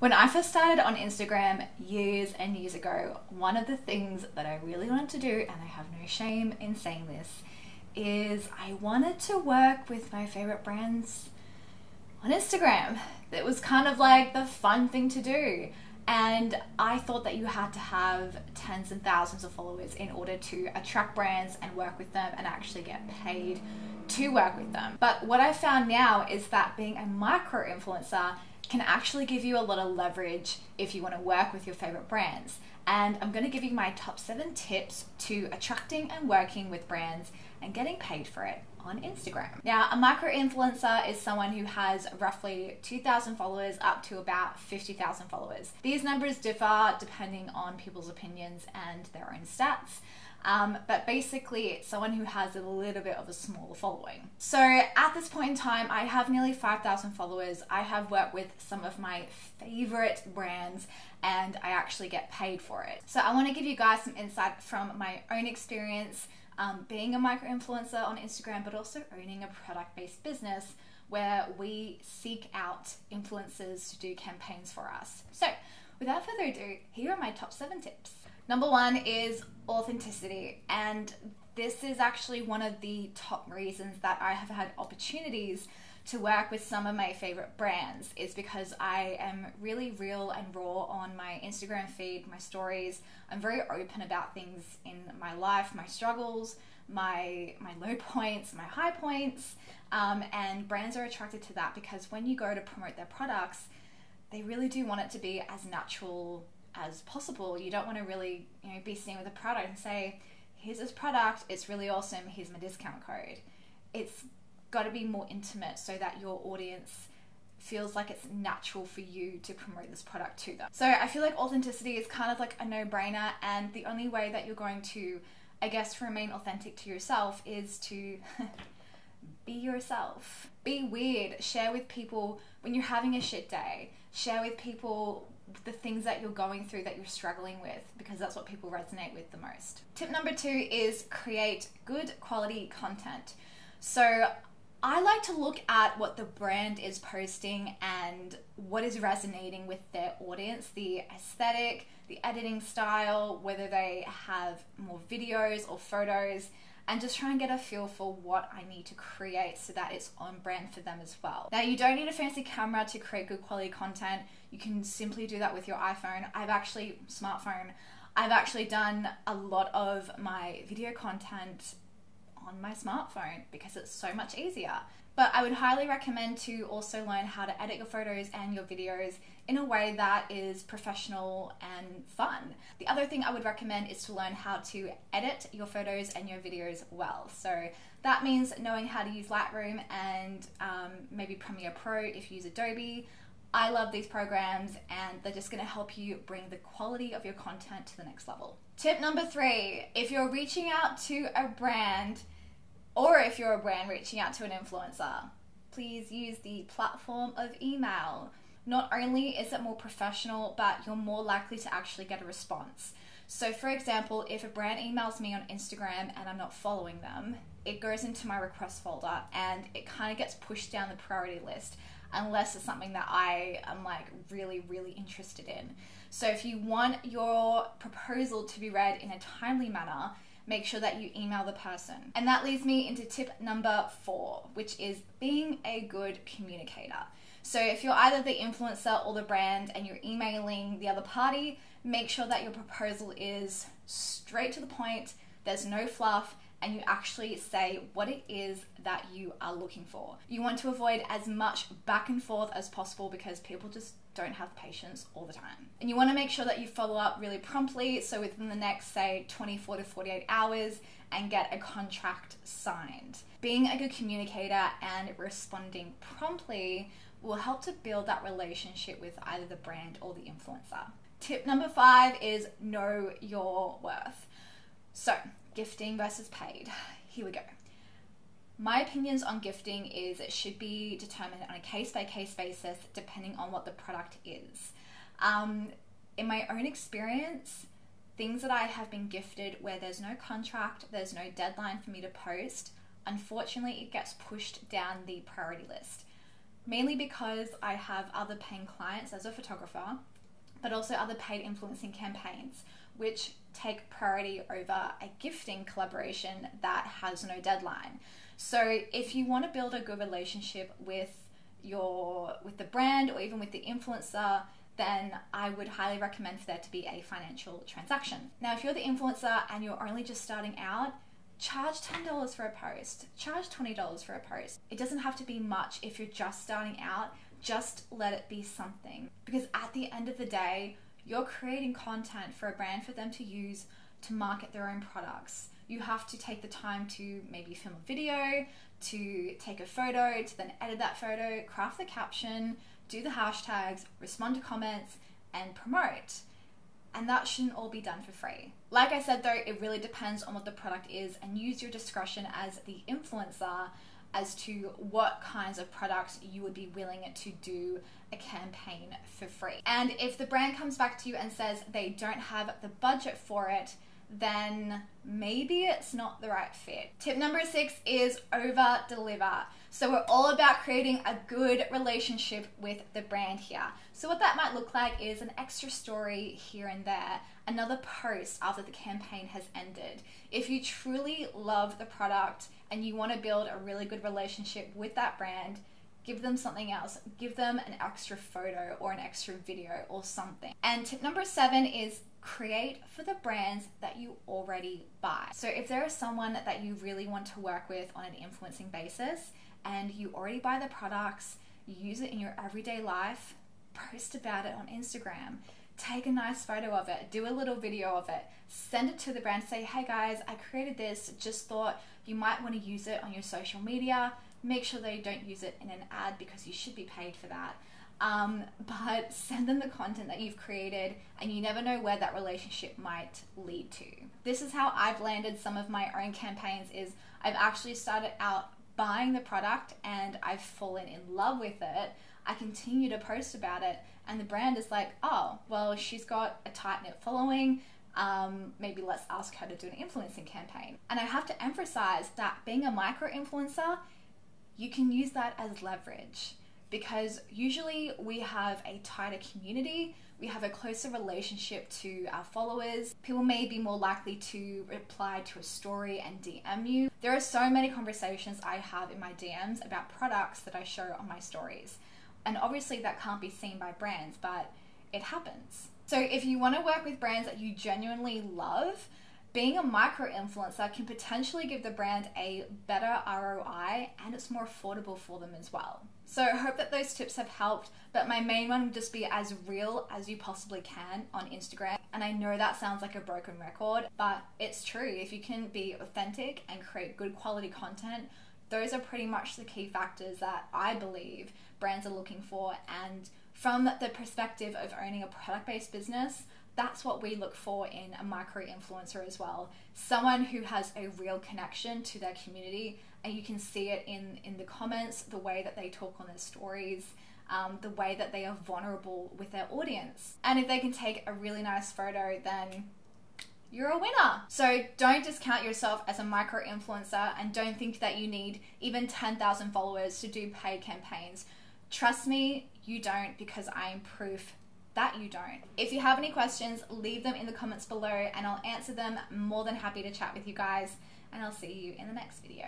When I first started on Instagram years and years ago, one of the things that I really wanted to do, and I have no shame in saying this, is I wanted to work with my favorite brands on Instagram. It was kind of like the fun thing to do. And I thought that you had to have tens and thousands of followers in order to attract brands and work with them and actually get paid to work with them. But what I found now is that being a micro-influencer can actually give you a lot of leverage if you want to work with your favorite brands. And I'm going to give you my top 7 tips to attracting and working with brands and getting paid for it on Instagram. Now, a micro-influencer is someone who has roughly 2,000 followers up to about 50,000 followers. These numbers differ depending on people's opinions and their own stats. But basically it's someone who has a little bit of a smaller following. So at this point in time, I have nearly 5,000 followers. I have worked with some of my favorite brands and I actually get paid for it. So I want to give you guys some insight from my own experience being a micro-influencer on Instagram, but also owning a product-based business where we seek out influencers to do campaigns for us. So without further ado, here are my top 7 tips. Number 1 is authenticity, and this is actually one of the top reasons that I have had opportunities to work with some of my favorite brands, is because I am really real and raw on my Instagram feed, my stories. I'm very open about things in my life, my struggles, my low points, my high points, and brands are attracted to that because when you go to promote their products, they really do want it to be as natural as possible. You don't want to really, be seen with a product and say, here's this product, it's really awesome, here's my discount code. It's got to be more intimate so that your audience feels like it's natural for you to promote this product to them. So I feel like authenticity is kind of like a no-brainer, and the only way that you're going to, I guess, remain authentic to yourself is to be yourself. Be weird. Share with people when you're having a shit day. Share with people the things that you're going through, that you're struggling with, because that's what people resonate with the most. Tip number 2 is create good quality content. So I like to look at what the brand is posting and what is resonating with their audience, the aesthetic, the editing style, whether they have more videos or photos, and just try and get a feel for what I need to create so that it's on brand for them as well. Now, you don't need a fancy camera to create good quality content. You can simply do that with your iPhone. I've actually done a lot of my video content on my smartphone because it's so much easier. But I would highly recommend to also learn how to edit your photos and your videos in a way that is professional and fun. The other thing I would recommend is to learn how to edit your photos and your videos well. So that means knowing how to use Lightroom and maybe Premiere Pro if you use Adobe. I love these programs and they're just going to help you bring the quality of your content to the next level. Tip number 3, if you're reaching out to a brand, or if you're a brand reaching out to an influencer, please use the platform of email. Not only is it more professional, but you're more likely to actually get a response. So for example, if a brand emails me on Instagram and I'm not following them, it goes into my request folder and it kind of gets pushed down the priority list unless it's something that I am like really, really interested in. So if you want your proposal to be read in a timely manner, make sure that you email the person. And that leads me into tip number 4, which is being a good communicator. So if you're either the influencer or the brand and you're emailing the other party, make sure that your proposal is straight to the point, there's no fluff, and you actually say what it is that you are looking for. You want to avoid as much back and forth as possible because people just don't have patience all the time. And you want to make sure that you follow up really promptly, so within the next, say, 24 to 48 hours, and get a contract signed. Being a good communicator and responding promptly will help to build that relationship with either the brand or the influencer. Tip number 5 is know your worth. So, gifting versus paid. Here we go. My opinions on gifting is it should be determined on a case-by-case basis depending on what the product is. In my own experience, things that I have been gifted where there's no contract, there's no deadline for me to post, unfortunately it gets pushed down the priority list. mainly because I have other paying clients as a photographer, but also other paid influencing campaigns, which take priority over a gifting collaboration that has no deadline. So if you want to build a good relationship with the brand or even with the influencer, then I would highly recommend for there to be a financial transaction. Now, if you're the influencer and you're only just starting out, charge $10 for a post, charge $20 for a post. It doesn't have to be much if you're just starting out, just let it be something. Because at the end of the day, you're creating content for a brand for them to use to market their own products. You have to take the time to maybe film a video, to take a photo, to then edit that photo, craft the caption, do the hashtags, respond to comments, and promote. And that shouldn't all be done for free. Like I said though, it really depends on what the product is, and use your discretion as the influencer as to what kinds of products you would be willing to do a campaign for free. And if the brand comes back to you and says they don't have the budget for it, then maybe it's not the right fit. Tip number 6 is over deliver. So we're all about creating a good relationship with the brand here. So what that might look like is an extra story here and there, another post after the campaign has ended. If you truly love the product and you want to build a really good relationship with that brand, give them something else. Give them an extra photo or an extra video or something. And tip number 7 is create for the brands that you already buy. So if there is someone that you really want to work with on an influencing basis and you already buy the products, you use it in your everyday life, post about it on Instagram. Take a nice photo of it, do a little video of it, send it to the brand, say, hey guys, I created this, just thought you might want to use it on your social media. Make sure they don't use it in an ad because you should be paid for that. But send them the content that you've created, and you never know where that relationship might lead to. This is how I've landed some of my own campaigns. Is I've actually started out buying the product and I've fallen in love with it. I continue to post about it and the brand is like, oh, well, she's got a tight-knit following. Maybe let's ask her to do an influencing campaign. And I have to emphasize that being a micro-influencer, you can use that as leverage, because usually we have a tighter community, we have a closer relationship to our followers. People may be more likely to reply to a story and DM you. There are so many conversations I have in my DMs about products that I show on my stories. And obviously that can't be seen by brands, but it happens. So if you want to work with brands that you genuinely love, being a micro-influencer can potentially give the brand a better ROI, and it's more affordable for them as well. So I hope that those tips have helped, but my main one would just be as real as you possibly can on Instagram. And I know that sounds like a broken record, but it's true. If you can be authentic and create good quality content, those are pretty much the key factors that I believe brands are looking for. And from the perspective of owning a product-based business, that's what we look for in a micro-influencer as well. Someone who has a real connection to their community, and you can see it in the comments, the way that they talk on their stories, the way that they are vulnerable with their audience. And if they can take a really nice photo, then you're a winner. So don't discount yourself as a micro-influencer, and don't think that you need even 10,000 followers to do paid campaigns. Trust me, you don't, because I am proof that you don't. If you have any questions, leave them in the comments below and I'll answer them. I'm more than happy to chat with you guys, and I'll see you in the next video.